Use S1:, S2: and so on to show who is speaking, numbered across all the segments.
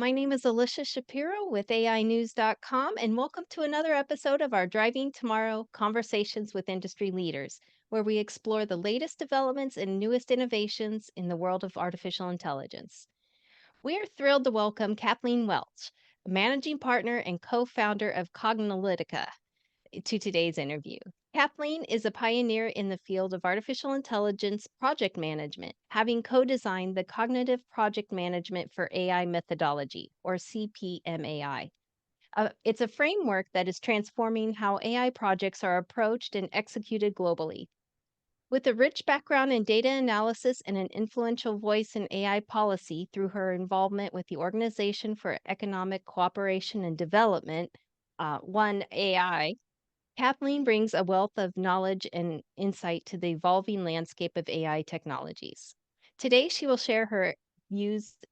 S1: My name is Alicia Shapiro with AiNews.com, and welcome to another episode of our Driving Tomorrow Conversations with Industry Leaders, where we explore the latest developments and newest innovations in the world of artificial intelligence. We are thrilled to welcome Kathleen Welch, a managing partner and co founder of Cognilytica, to today's interview. Kathleen is a pioneer in the field of artificial intelligence project management, having co designed the Cognitive Project Management for AI methodology, or CPMAI. It's a framework that is transforming how AI projects are approached and executed globally. With a rich background in data analysis and an influential voice in AI policy through her involvement with the Organization for Economic Cooperation and Development, One AI, Kathleen brings a wealth of knowledge and insight to the evolving landscape of AI technologies. Today, she will share her views and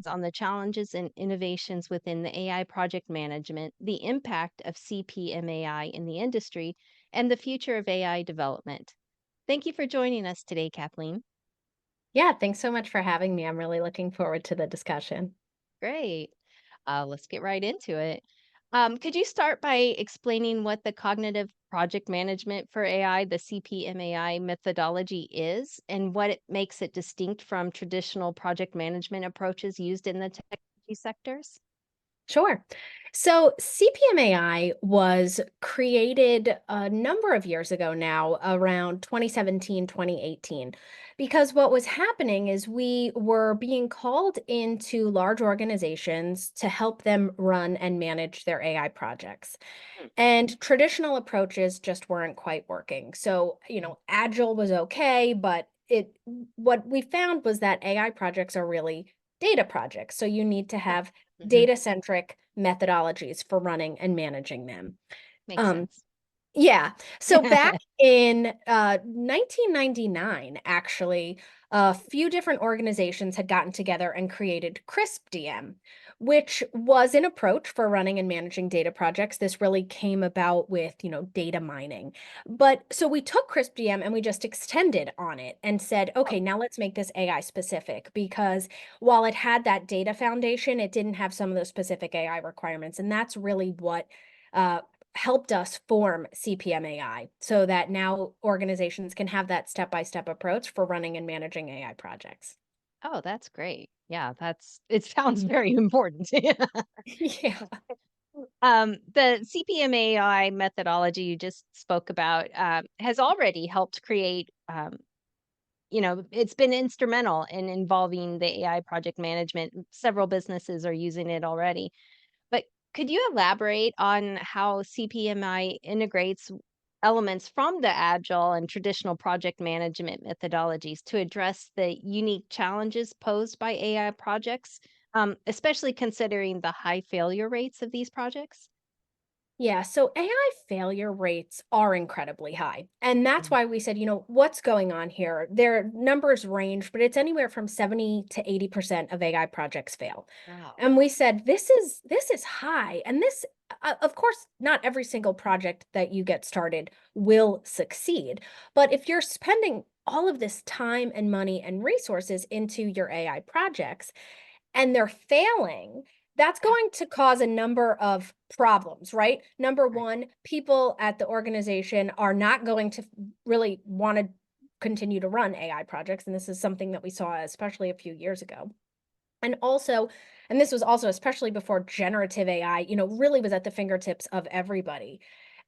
S1: opinions on the challenges and innovations within the AI project management, the impact of CPMAI in the industry, and the future of AI development. Thank you for joining us today, Kathleen.
S2: Yeah, thanks so much for having me. I'm really looking forward to the discussion.
S1: Great. Let's get right into it. Could you start by explaining what the cognitive project management for AI, the CPMAI methodology is, and what it makes it distinct from traditional project management approaches used in the technology sectors?
S2: Sure. So CPMAI was created a number of years ago now, around 2017, 2018, because what was happening is we were being called into large organizations to help them run and manage their AI projects.
S1: Hmm.
S2: And traditional approaches just weren't quite working. So, agile was okay, but it what we found was that AI projects are really data projects. So you need to have
S1: Mm-hmm.
S2: data-centric methodologies for running and managing them.
S1: Makes
S2: Um,
S1: sense.
S2: yeah. So back in 1999, actually, a few different organizations had gotten together and created CRISP-DM, which was an approach for running and managing data projects. This really came about with, data mining. But so we took CRISP-DM and we just extended on it and said,
S1: Oh,
S2: okay, now let's make this AI specific because while it had that data foundation, it didn't have some of those specific AI requirements. And that's really what uh, helped us form CPMAI so that now organizations can have that step-by-step approach for running and managing AI projects.
S1: oh, that's great. Yeah, it sounds very important.
S2: Yeah.
S1: The CPMAI methodology you just spoke about has already helped create, it's been instrumental in involving the AI project management. Several businesses are using it already. But could you elaborate on how CPMI integrates elements from the agile and traditional project management methodologies to address the unique challenges posed by AI projects, especially considering the high failure rates of these projects?
S2: Yeah, so AI failure rates are incredibly high. And that's
S1: Mhm.
S2: why we said, what's going on here? Their numbers range, but it's anywhere from 70 to 80% of AI projects fail.
S1: Wow.
S2: And we said this is high. And this of course, not every single project that you get started will succeed. But if you're spending all of this time and money and resources into your AI projects and they're failing, that's
S1: Yeah.
S2: going to cause a number of problems, right? Number
S1: Right.
S2: one, people at the organization are not going to really want to continue to run AI projects. And this is something that we saw, especially a few years ago. And also, and this was also especially before generative AI, really was at the fingertips of everybody.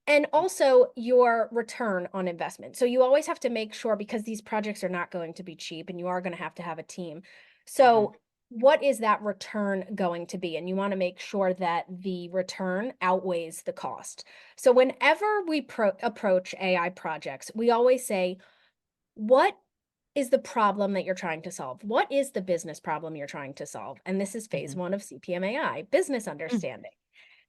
S2: And
S1: Mm.
S2: also your return on investment. So you always have to make sure because these projects are not going to be cheap and you are going to have a team.
S1: Mhm.
S2: So what is that return going to be? And you want to make sure that the return outweighs the cost. So whenever we approach AI projects, we always say, what is the problem that you're trying to solve? What is the business problem you're trying to solve? And this is phase
S1: Mhm.
S2: one of CPMAI, business
S1: Mm.
S2: understanding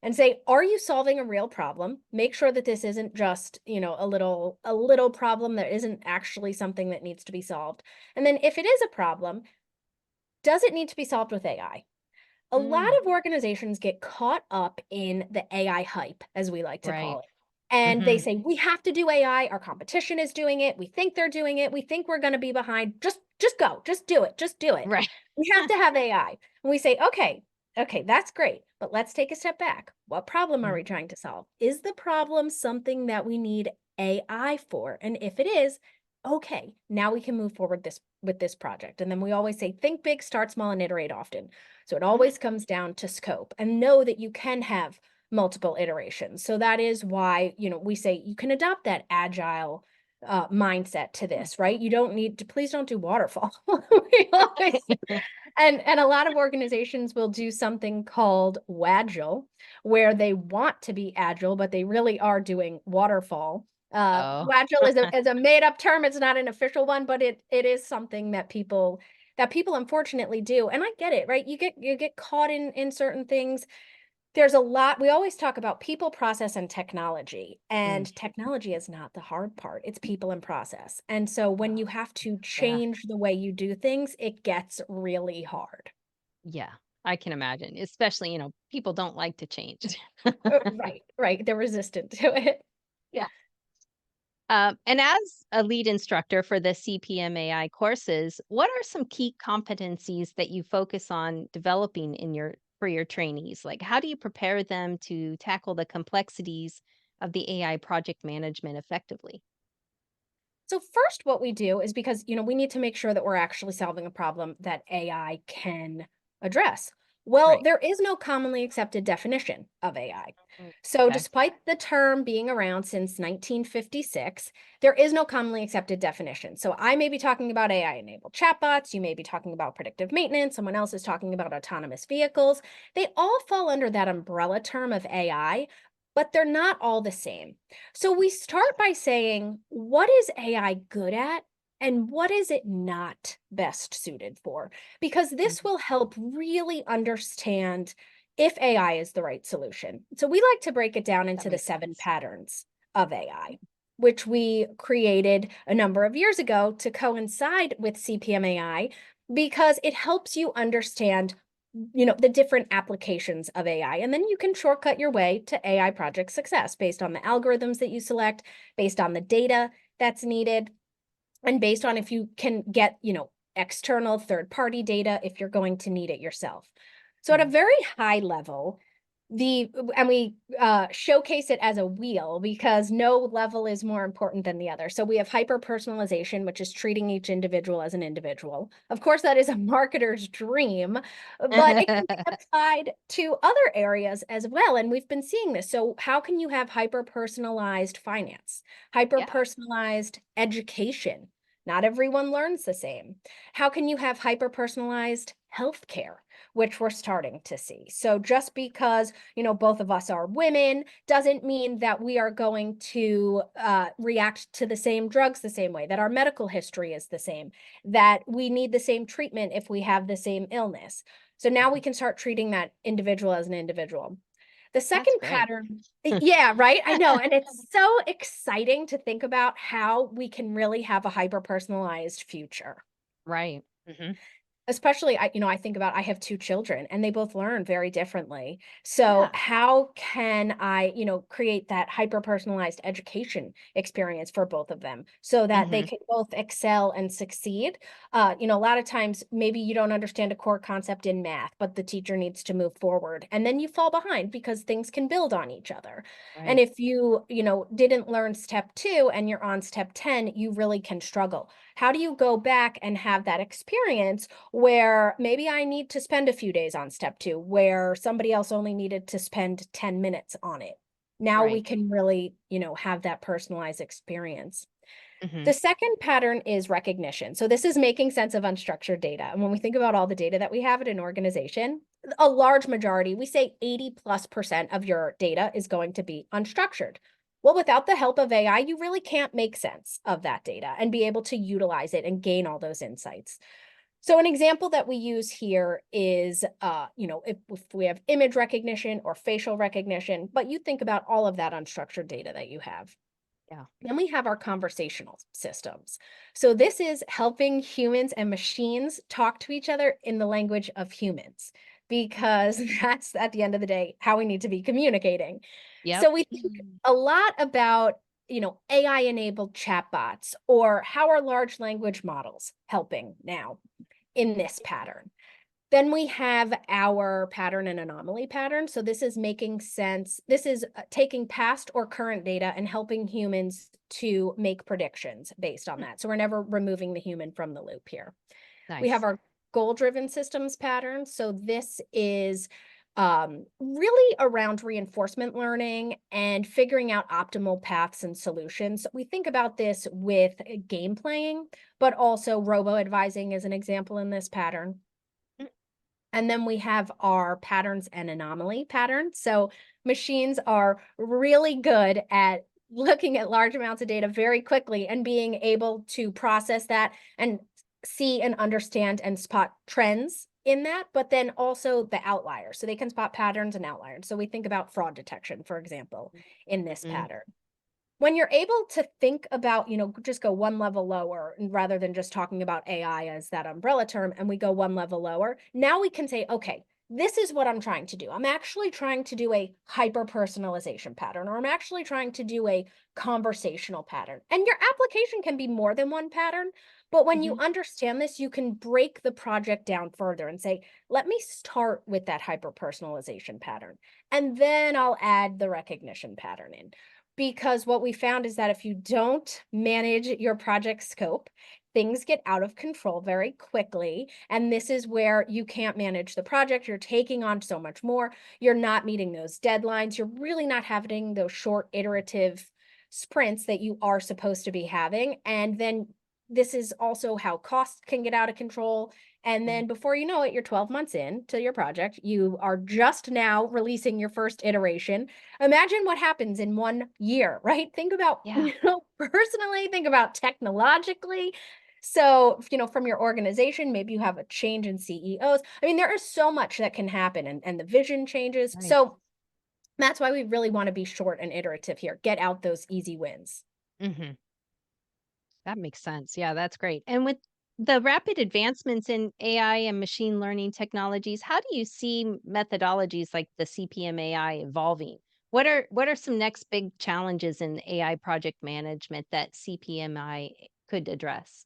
S2: and say, are you solving a real problem? Make sure that this isn't just, a little problem that isn't actually something that needs to be solved. And then if it is a problem, does it need to be solved with AI? A lot
S1: Mm.
S2: of organizations get caught up in the AI hype, as we like to call
S1: Right.
S2: it. And they
S1: Mhm.
S2: say, we have to do AI, our competition is doing it, we think they're doing it, we think we're going to be behind. Just go, just do it, just do it.
S1: Right.
S2: We have to have AI. And we say, okay, Okay, that's great. But let's take a step back. What problem are
S1: Mm.
S2: we trying to solve? Is the problem something that we need AI for? And if it is, okay, now we can move forward with this project. And then we always say, think big, start small, and iterate often. So it
S1: Mhm.
S2: always comes down to scope and know that you can have multiple iterations. So that is why, we say you can adopt that agile mindset to
S1: Mm.
S2: this, right? You don't need to, please don't do waterfall. We always and a lot of organizations will do something called Wagile, where they want to be agile, but they really are doing waterfall.
S1: Oh.
S2: Wagile is a made up term. It's not an official one, but it is something that people unfortunately do. And I get it, right? You get caught in certain things. There's a lot. We always talk about people, process, and technology.
S1: Mm.
S2: And technology is not the hard part. It's people and process. And so when you
S1: Oh,
S2: have to
S1: yeah.
S2: change the way you do things, it gets really hard.
S1: Yeah. I can imagine, especially, people don't like to change.
S2: Right, right. They're resistant to it.
S1: Yeah. And as a lead instructor for the CPMAI courses, what are some key competencies that you focus on developing for your trainees? Like, how do you prepare them to tackle the complexities of the AI project management effectively?
S2: So first what we do is because, we need to make sure that we're actually solving a problem that AI can address. Well,
S1: Right.
S2: there is no commonly accepted definition of AI.
S1: Mm.
S2: So
S1: Okay.
S2: despite the term being around since 1956, there is no commonly accepted definition. So I may be talking about AI enabled chatbots, you may be talking about predictive maintenance, someone else is talking about autonomous vehicles. They all fall under that umbrella term of AI, but they're not all the same. So we start by saying, what is AI good at? And what is it not best suited for? Because this
S1: Mhm.
S2: will help really understand if AI is the right solution. So we like to break it down
S1: That
S2: into the
S1: makes
S2: 7
S1: sense.
S2: patterns of AI, which we created a number of years ago to coincide with CPMAI because it helps you understand the different applications of AI. And then you can shortcut your way to AI project success based on the algorithms that you select, based on the data that's needed, and based on if you can get, external third-party data if you're going to need it yourself. So at a
S1: Mhm.
S2: very high level, we showcase it as a wheel because no level is more important than the other. So we have hyper personalization, which is treating each individual as an individual. Of course, that is a marketer's dream, but it can be applied to other areas as well. And we've been seeing this. So how can you have hyper personalized finance, hyper
S1: Yeah.
S2: personalized education? Not everyone learns the same. How can you have hyper personalized healthcare, which we're starting to see? So just because both of us are women doesn't mean that we are going to react to the same drugs the same way, that our medical history is the same, that we need the same treatment if we have the same illness. So now we
S1: Mhm.
S2: can start treating that individual as an individual. The
S1: That's
S2: second
S1: great.
S2: pattern, yeah, right. I know. And it's so exciting to think about how we can really have a hyper personalized future.
S1: Right. Mhm.
S2: Especially, I think about I have 2 children and they both learn very differently. So
S1: Yeah.
S2: how can I, create that hyper personalized education experience for both of them so that they
S1: Mhm.
S2: can both excel and succeed? A lot of times maybe you don't understand a core concept in math, but the teacher needs to move forward and then you fall behind because things can build on each other. And
S1: Right.
S2: if you didn't learn step 2 and you're on step 10, you really can struggle. How do you go back and have that experience where maybe I need to spend a few days on step 2, where somebody else only needed to spend 10 minutes on it? Now we
S1: Right.
S2: can really, have that personalized experience.
S1: Mhm.
S2: The second pattern is recognition. So this is making sense of unstructured data. And when we think about all the data that we have at an organization, a large majority, we say 80+% of your data is going to be unstructured. Well, without the help of AI, you really can't make sense of that data and be able to utilize it and gain all those insights. So an example that we use here is, if we have image recognition or facial recognition, but you think about all of that unstructured data that you have.
S1: Yeah.
S2: Then we have our conversational systems. So this is helping humans and machines talk to each other in the language of humans, because that's at the end of the day how we need to be communicating.
S1: Yep.
S2: So we think a lot about, AI enabled chatbots or how are large language models helping now in this pattern. Then we have our pattern and anomaly pattern. So this is making sense. This is taking past or current data and helping humans to make predictions based on
S1: Hmm,
S2: that. So we're never removing the human from the loop here. We have
S1: nice.
S2: our goal-driven systems pattern. So this is really around reinforcement learning and figuring out optimal paths and solutions. We think about this with game playing, but also robo-advising is an example in this pattern.
S1: Mm,
S2: And then we have our patterns and anomaly patterns. So machines are really good at looking at large amounts of data very quickly and being able to process that and see and understand and spot trends in that, but then also the outliers. So they can spot patterns and outliers. So we think about fraud detection, for example, in this
S1: mm,
S2: pattern. When you're able to think about, just go one level lower rather than just talking about AI as that umbrella term, and we go one level lower, now we can say, okay, this is what I'm trying to do. I'm actually trying to do a hyper personalization pattern, or I'm actually trying to do a conversational pattern. And your application can be more than one pattern, but when you
S1: mhm.
S2: understand this, you can break the project down further and say, let me start with that hyper personalization pattern, and then I'll add the recognition pattern in. Because what we found is that if you don't manage your project scope, things get out of control very quickly. And this is where you can't manage the project. You're taking on so much more. You're not meeting those deadlines. You're really not having those short iterative sprints that you are supposed to be having. And then this is also how costs can get out of control. And
S1: Mm,
S2: then before you know it, you're 12 months in to your project. You are just now releasing your first iteration. Imagine what happens in 1 year, right? Think about,
S1: yeah,
S2: personally, think about technologically. So, from your organization, maybe you have a change in CEOs. I mean, there is so much that can happen and the vision changes.
S1: right.
S2: So that's why we really want to be short and iterative here. Get out those easy wins.
S1: Mhm. That makes sense. Yeah, that's great. And with the rapid advancements in AI and machine learning technologies, how do you see methodologies like the CPMAI evolving? What are some next big challenges in AI project management that CPMI could address?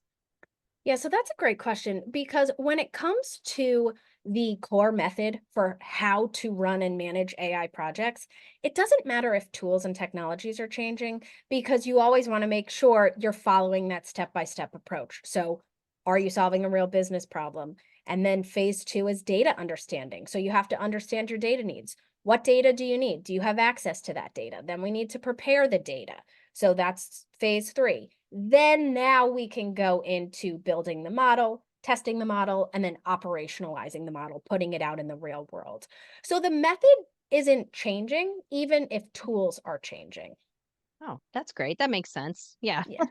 S2: Yeah, so that's a great question because when it comes to the core method for how to run and manage AI projects, it doesn't matter if tools and technologies are changing because you always want to make sure you're following that step by step approach. So, are you solving a real business problem? And then phase two is data understanding. So, you have to understand your data needs. What data do you need? Do you have access to that data? Then we need to prepare the data. So, that's phase three. Then now we can go into building the model, testing the model, and then operationalizing the model, putting it out in the real world. So the method isn't changing, even if tools are changing.
S1: Oh, that's great. That makes sense. Yeah.
S2: Yeah.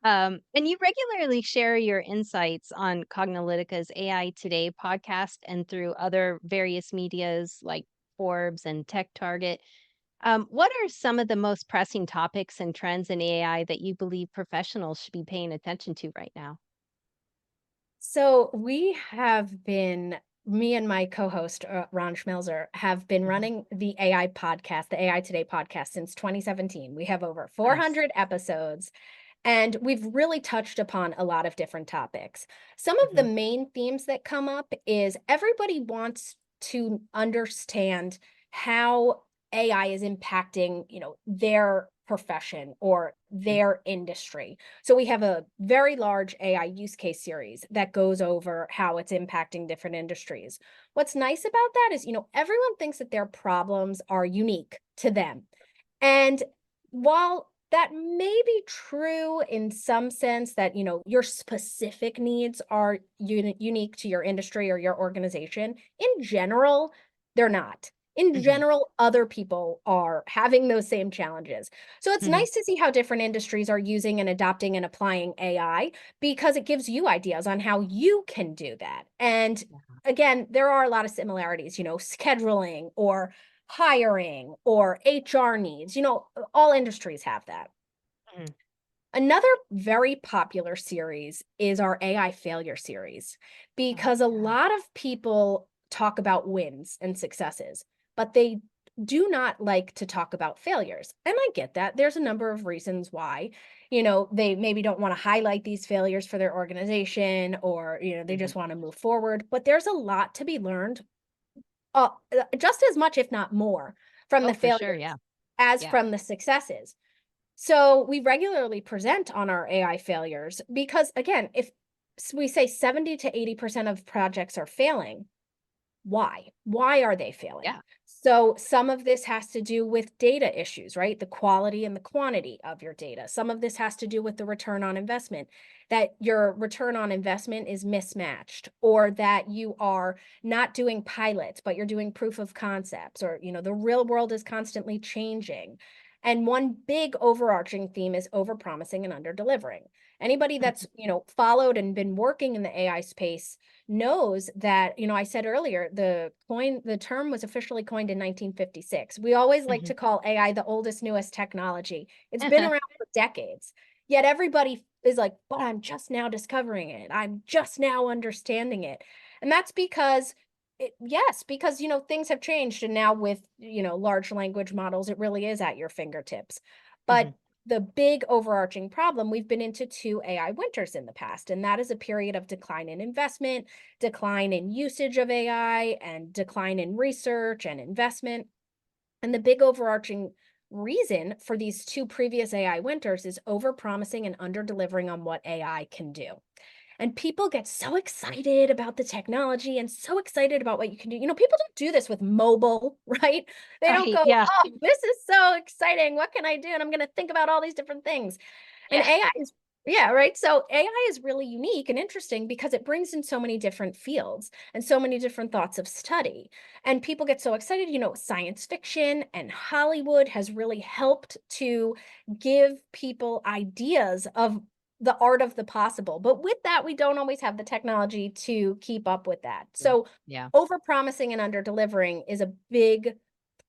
S1: And you regularly share your insights on Cognilytica's AI Today podcast and through other various medias like Forbes and Tech Target. What are some of the most pressing topics and trends in AI that you believe professionals should be paying attention to right now?
S2: So we have been, me and my co-host Ron Schmelzer have been
S1: Mhm.
S2: running the AI podcast, the AI Today podcast, since 2017. We have over
S1: Nice.
S2: 400 episodes. And we've really touched upon a lot of different topics. Some of the
S1: Hmm.
S2: main themes that come up is everybody wants to understand how AI is impacting, their profession or their industry. So we have a very large AI use case series that goes over how it's impacting different industries. What's nice about that is, everyone thinks that their problems are unique to them. And while that may be true in some sense that, your specific needs are unique to your industry or your organization, in general, they're not. In
S1: Hmm.
S2: general, other people are having those same challenges. So it's
S1: Hmm.
S2: nice to see how different industries are using and adopting and applying AI because it gives you ideas on how you can do that. And again, there are a lot of similarities, scheduling or hiring or HR needs, all industries have that.
S1: Hmm.
S2: Another very popular series is our AI failure series
S1: Oh,
S2: because a
S1: yeah.
S2: lot of people talk about wins and successes, but they do not like to talk about failures. And I get that. There's a number of reasons why. They maybe don't want to highlight these failures for their organization, or, they
S1: Mhm.
S2: just want to move forward. But there's a lot to be learned, just as much, if not more, from
S1: Oh,
S2: the
S1: for sure.
S2: failures
S1: Yeah.
S2: as
S1: Yeah.
S2: from the successes. So we regularly present on our AI failures because, again, if we say 70 to 80% of projects are failing, why? Why are they failing?
S1: Yeah.
S2: So some of this has to do with data issues, right? The quality and the quantity of your data. Some of this has to do with the return on investment, that your return on investment is mismatched, or that you are not doing pilots, but you're doing proof of concepts, or, the real world is constantly changing. And one big overarching theme is overpromising and underdelivering. Anybody that's, followed and been working in the AI space knows that, I said earlier, the term was officially coined in 1956. We always like
S1: Mhm.
S2: to call AI the oldest, newest technology. It's been around for decades. Yet everybody is like, but I'm just now discovering it. I'm just now understanding it. And that's because yes, because things have changed, and now with, large language models, it really is at your fingertips. But
S1: Mhm.
S2: the big overarching problem, we've been into two AI winters in the past, and that is a period of decline in investment, decline in usage of AI, and decline in research and investment. And the big overarching reason for these two previous AI winters is overpromising and underdelivering on what AI can do. And people get so excited about the technology and so excited about what you can do. People don't do this with mobile, right? They don't
S1: Right.
S2: go,
S1: Yeah.
S2: "Oh, this is so exciting. What can I do?" And I'm going to think about all these different things. And
S1: Yeah.
S2: AI is, yeah, right. So AI is really unique and interesting because it brings in so many different fields and so many different thoughts of study. And people get so excited. Science fiction and Hollywood has really helped to give people ideas of the art of the possible. But with that, we don't always have the technology to keep up with that.
S1: Mm.
S2: So
S1: Yeah.
S2: overpromising and underdelivering is a big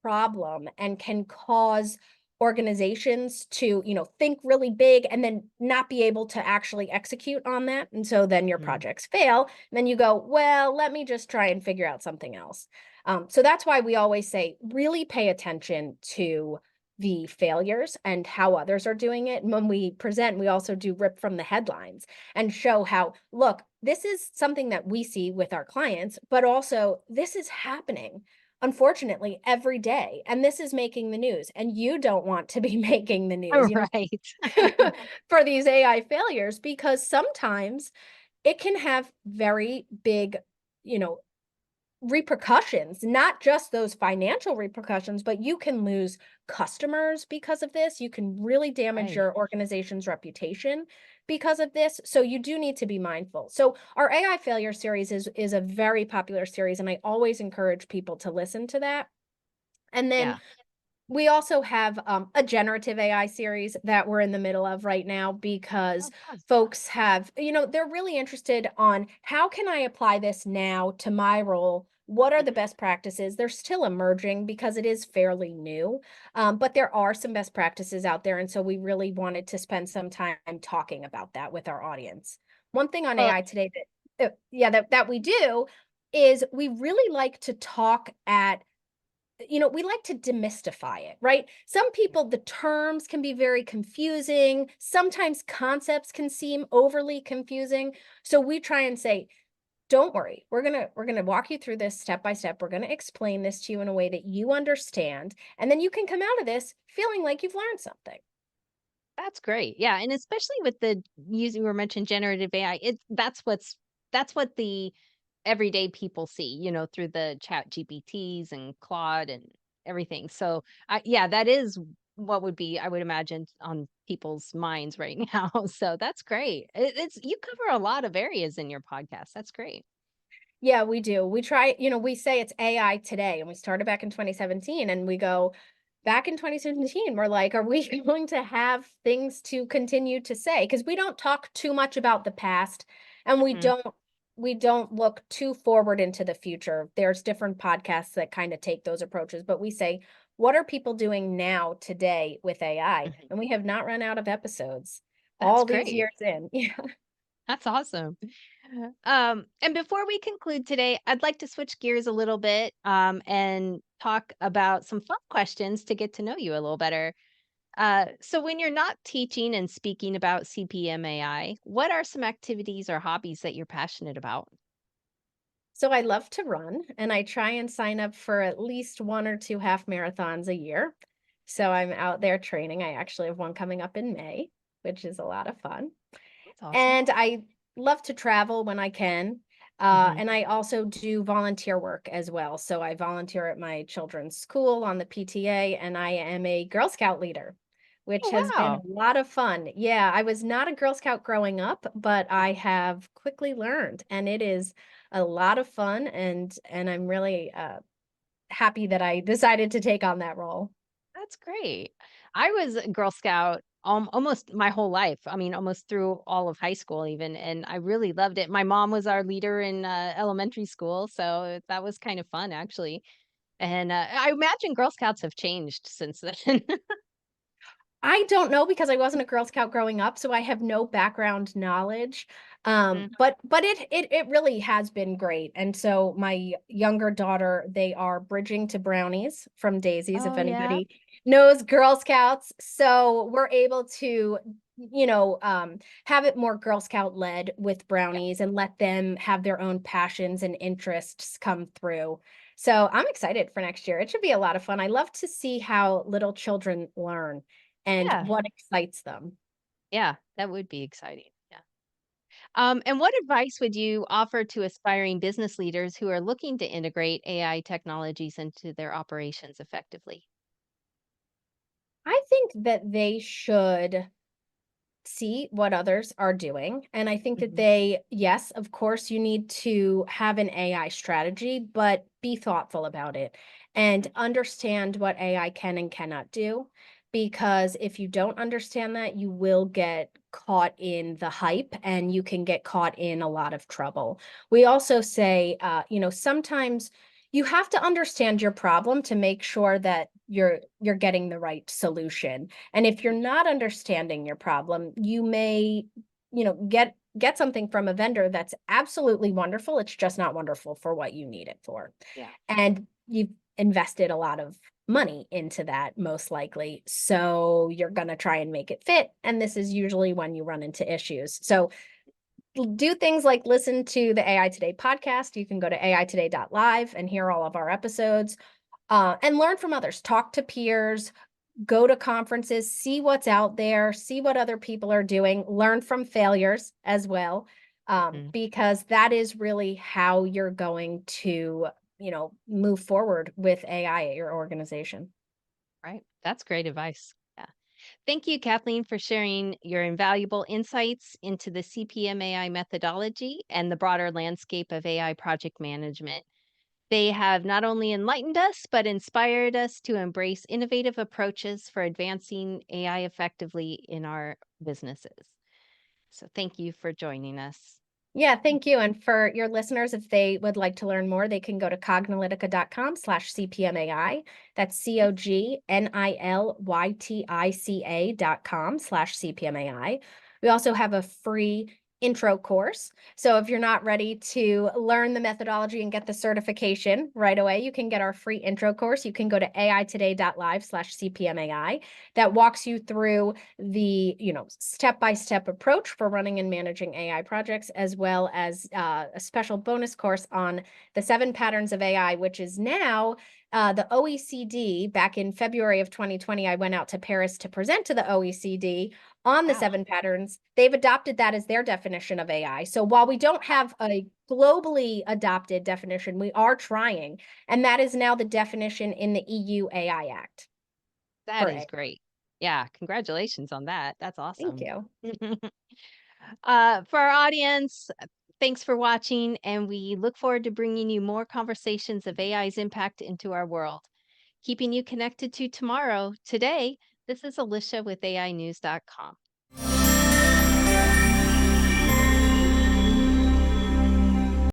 S2: problem and can cause organizations to, think really big and then not be able to actually execute on that. And so then your
S1: Mm.
S2: projects fail. And then you go, well, let me just try and figure out something else. So that's why we always say really pay attention to the failures and how others are doing it. And when we present, we also do rip from the headlines and show how, look, this is something that we see with our clients, but also this is happening, unfortunately, every day. And this is making the news. And you don't want to be making the news,
S1: Right.
S2: for these AI failures, because sometimes it can have very big, you know, repercussions, not just those financial repercussions, but you can lose customers because of this. You can really damage
S1: Right.
S2: your organization's reputation because of this. So you do need to be mindful. So our AI failure series is a very popular series, and I always encourage people to listen to that. And then
S1: Yeah.
S2: we also have a generative AI series that we're in the middle of right now because
S1: Oh, fun.
S2: folks have, they're really interested on how can I apply this now to my role? What are the
S1: Mhm.
S2: best practices? They're still emerging because it is fairly new, but there are some best practices out there. And so we really wanted to spend some time talking about that with our audience. One thing on
S1: Well,
S2: AI today that we do is we really like to talk at, we like to demystify it, right? Some people, the terms can be very confusing. Sometimes concepts can seem overly confusing. So we try and say, don't worry. We're going to walk you through this step by step. We're going to explain this to you in a way that you understand, and then you can come out of this feeling like you've learned something.
S1: that's great. Yeah, and especially with the using we mentioned generative AI, that's what the everyday people see, through the chat GPTs and Claude and everything. So, yeah, that is what would be, I would imagine, on people's minds right now. So that's great. It's you cover a lot of areas in your podcast. That's great.
S2: Yeah, we do. We try, we say it's AI today, and we started back in 2017, and we go back in 2017, we're like, are we going to have things to continue to say? Because we don't talk too much about the past, and we
S1: Mhm,
S2: don't look too forward into the future. There's different podcasts that kind of take those approaches, but we say, what are people doing now today with AI?
S1: mhm.
S2: And we have not run out of episodes
S1: That's
S2: all these
S1: great.
S2: years in. Yeah.
S1: That's awesome. And before we conclude today, I'd like to switch gears a little bit, and talk about some fun questions to get to know you a little better. So, when you're not teaching and speaking about CPMAI, what are some activities or hobbies that you're passionate about?
S2: So I love to run and I try and sign up for at least one or two half marathons a year. So I'm out there training. I actually have one coming up in May, which is a lot of fun.
S1: That's awesome.
S2: And I love to travel when I can.
S1: Hmm.
S2: And I also do volunteer work as well. So I volunteer at my children's school on the PTA, and I am a Girl Scout leader, which
S1: Oh,
S2: has been a
S1: wow.
S2: lot of fun. Yeah, I was not a Girl Scout growing up, but I have quickly learned, and it is a lot of fun. And I'm really happy that I decided to take on that role.
S1: That's great. I was a Girl Scout almost my whole life. I mean, almost through all of high school, even. And I really loved it. My mom was our leader in elementary school. So that was kind of fun, actually. And I imagine Girl Scouts have changed since then.
S2: I don't know because I wasn't a Girl Scout growing up, so I have no background knowledge.
S1: Mhm.
S2: But it really has been great. And so my younger daughter, they are bridging to brownies from Daisies, if
S1: Oh, yeah.
S2: anybody knows Girl Scouts. So we're able to, have it more Girl Scout led with
S1: Yeah.
S2: brownies and let them have their own passions and interests come through. So I'm excited for next year. It should be a lot of fun. I love to see how little children learn and
S1: Yeah.
S2: what excites them.
S1: Yeah. That would be exciting. Yeah. And what advice would you offer to aspiring business leaders who are looking to integrate AI technologies into their operations effectively?
S2: I think that they should see what others are doing. And I think that
S1: Hmm.
S2: yes, of course, you need to have an AI strategy, but be thoughtful about it and understand what AI can and cannot do. Because if you don't understand that, you will get caught in the hype and you can get caught in a lot of trouble. We also say, sometimes you have to understand your problem to make sure that you're getting the right solution. And if you're not understanding your problem, you may, get something from a vendor that's absolutely wonderful. It's just not wonderful for what you need it for.
S1: Yeah.
S2: And you've invested a lot of money into that most likely. So you're going to try and make it fit. And this is usually when you run into issues. So do things like listen to the AI Today podcast. You can go to aitoday.live and hear all of our episodes, and learn from others. Talk to peers, go to conferences, see what's out there, see what other people are doing, learn from failures as well,
S1: Mhm.
S2: because that is really how you're going to, move forward with AI at your organization.
S1: Right. That's great advice. Yeah. Thank you, Kathleen, for sharing your invaluable insights into the CPMAI methodology and the broader landscape of AI project management. They have not only enlightened us, but inspired us to embrace innovative approaches for advancing AI effectively in our businesses. So, thank you for joining us.
S2: Yeah, thank you. And for your listeners, if they would like to learn more, they can go to cognilytica.com/CPMAI. That's COGNILYTICA.com/CPMAI. We also have a free intro course. So if you're not ready to learn the methodology and get the certification right away, you can get our free intro course. You can go to aitoday.live/CPMAI. That walks you through the step-by-step approach for running and managing AI projects, as well as a special bonus course on the 7 patterns of AI, which is now the OECD. Back in February of 2020, I went out to Paris to present to the OECD on the
S1: Wow.
S2: 7 patterns. They've adopted that as their definition of AI. So while we don't have a globally adopted definition, we are trying, and that is now the definition in the EU AI Act
S1: That
S2: for
S1: is
S2: AI.
S1: great. Yeah. Congratulations on that. That's
S2: Thank
S1: awesome.
S2: you.
S1: For our audience, thanks for watching, and we look forward to bringing you more conversations of AI's impact into our world. Keeping you connected to tomorrow. Today, this is Alicia with AInews.com.